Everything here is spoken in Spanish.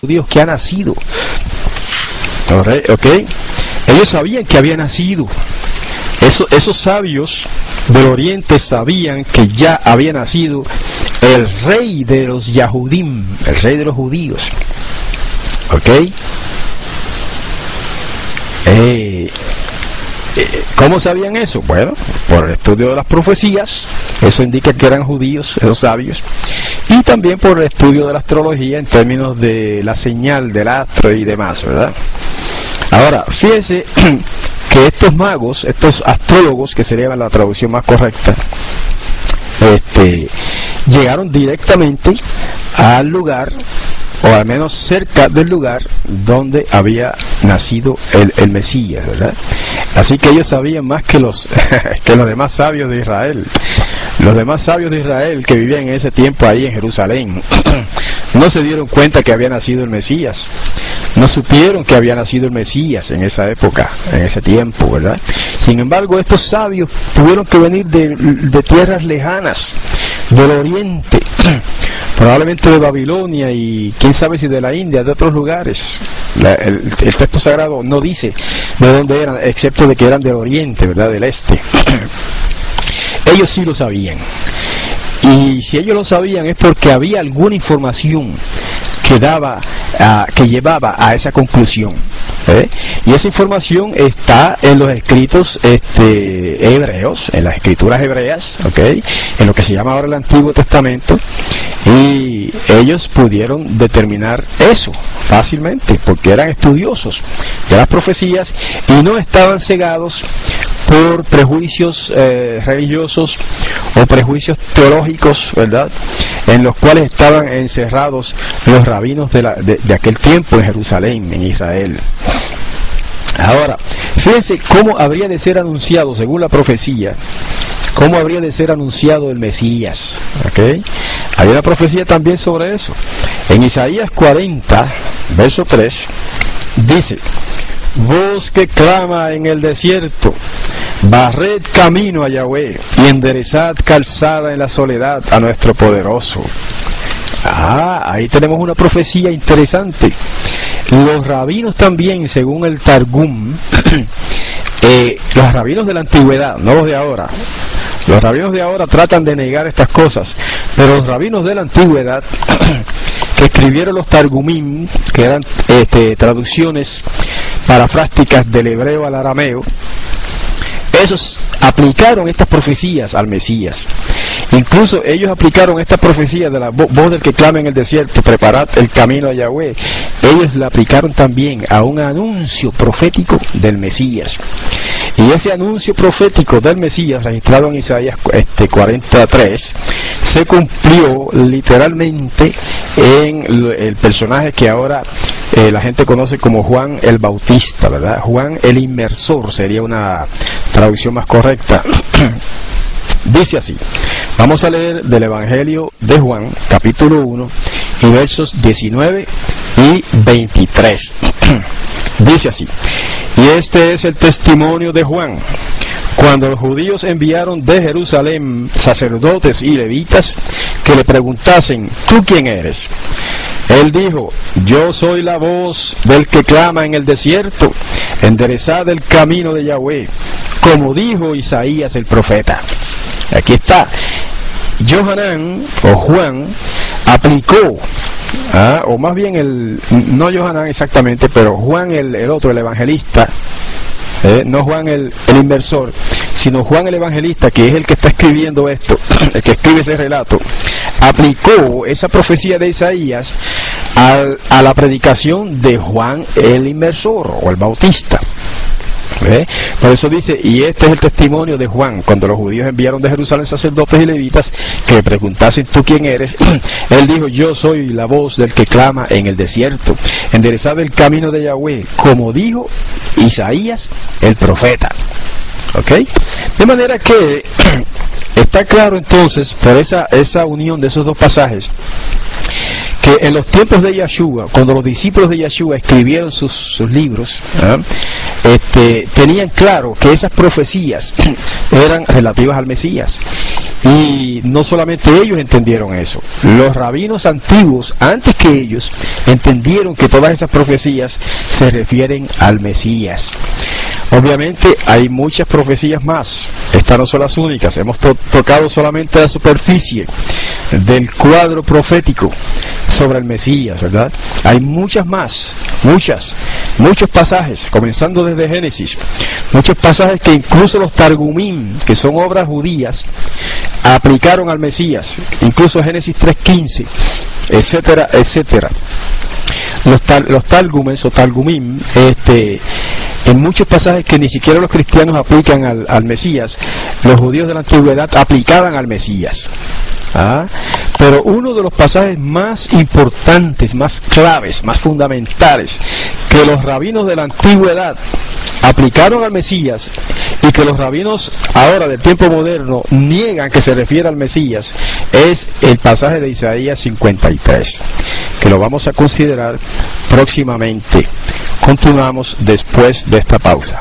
judíos que ha nacido. ¿Ok? Ellos sabían que había nacido. Esos sabios del oriente sabían que ya había nacido el rey de los Yahudim, el rey de los judíos. ¿Ok? ¿Cómo sabían eso? Bueno, por el estudio de las profecías. Eso indica que eran judíos, esos sabios. Y también por el estudio de la astrología en términos de la señal del astro y demás, ¿verdad? Ahora, fíjense que estos magos, estos astrólogos, que sería la traducción más correcta, llegaron directamente al lugar, o al menos cerca del lugar donde había nacido el Mesías, ¿verdad? Así que ellos sabían más que los demás sabios de Israel. Los demás sabios de Israel que vivían en ese tiempo ahí en Jerusalén no se dieron cuenta que había nacido el Mesías. No supieron que había nacido el Mesías en esa época, en ese tiempo, ¿verdad? Sin embargo, estos sabios tuvieron que venir de tierras lejanas, del oriente, probablemente de Babilonia y quién sabe si de la India, de otros lugares. El texto sagrado no dice de dónde eran, excepto de que eran del oriente, ¿verdad? Del este. Ellos sí lo sabían. Y si ellos lo sabían es porque había alguna información que llevaba a esa conclusión. Y esa información está en los escritos hebreos, en las escrituras hebreas, en lo que se llama ahora el Antiguo Testamento, y ellos pudieron determinar eso fácilmente porque eran estudiosos de las profecías y no estaban cegados por prejuicios religiosos o prejuicios teológicos, ¿verdad?, en los cuales estaban encerrados los rabinos de aquel tiempo en Jerusalén, en Israel. Ahora, fíjense cómo habría de ser anunciado, según la profecía, cómo habría de ser anunciado el Mesías. Hay una profecía también sobre eso. En Isaías 40, verso 3, dice: voz que clama en el desierto, barred camino a Yahweh y enderezad calzada en la soledad a nuestro poderoso. Ahí tenemos una profecía interesante. Los rabinos también, según el Targum, los rabinos de la antigüedad, no los de ahora. Los rabinos de ahora tratan de negar estas cosas, pero los rabinos de la antigüedad que escribieron los Targumim, que eran traducciones parafrásticas del hebreo al arameo, esos aplicaron estas profecías al Mesías. Incluso ellos aplicaron esta profecía de la voz del que clama en el desierto, preparad el camino a Yahweh. Ellos la aplicaron también a un anuncio profético del Mesías. Y ese anuncio profético del Mesías, registrado en Isaías 43, se cumplió literalmente en el personaje que ahora la gente conoce como Juan el Bautista, ¿verdad? Juan el Inmersor sería una traducción más correcta. Dice así. Vamos a leer del Evangelio de Juan, capítulo 1, y versos 19 y 23. Dice así: y este es el testimonio de Juan, cuando los judíos enviaron de Jerusalén sacerdotes y levitas que le preguntasen: ¿tú quién eres? Él dijo: yo soy la voz del que clama en el desierto, enderezad el camino de Yahweh, como dijo Isaías el profeta. Aquí está. Yohanan o Juan aplicó, o más bien no Yohanan exactamente, pero Juan el otro, el evangelista, no Juan el inversor, sino Juan el evangelista, que es el que está escribiendo esto, el que escribe ese relato, aplicó esa profecía de Isaías a la predicación de Juan el inversor o el bautista. Por eso dice: y este es el testimonio de Juan, cuando los judíos enviaron de Jerusalén sacerdotes y levitas que le preguntasen: ¿tú quién eres? Él dijo: yo soy la voz del que clama en el desierto, enderezad el camino de Yahweh, como dijo Isaías el profeta. De manera que está claro entonces, por esa unión de esos dos pasajes, que en los tiempos de Yeshua, cuando los discípulos de Yeshua escribieron sus libros, tenían claro que esas profecías eran relativas al Mesías. Y no solamente ellos entendieron eso, los rabinos antiguos, antes que ellos, entendieron que todas esas profecías se refieren al Mesías. Obviamente hay muchas profecías más, estas no son las únicas, hemos tocado solamente la superficie del cuadro profético sobre el Mesías, ¿verdad? Hay muchas más, muchos pasajes, comenzando desde Génesis, muchos pasajes que incluso los Targumim, que son obras judías, aplicaron al Mesías, incluso Génesis 3:15, etcétera, etcétera. Los Targumes o Targumim, en muchos pasajes que ni siquiera los cristianos aplican al Mesías, los judíos de la antigüedad aplicaban al Mesías. Pero uno de los pasajes más importantes, más claves, más fundamentales, que los rabinos de la antigüedad aplicaron al Mesías y que los rabinos ahora del tiempo moderno niegan que se refiere al Mesías, es el pasaje de Isaías 53, que lo vamos a considerar próximamente. Continuamos después de esta pausa.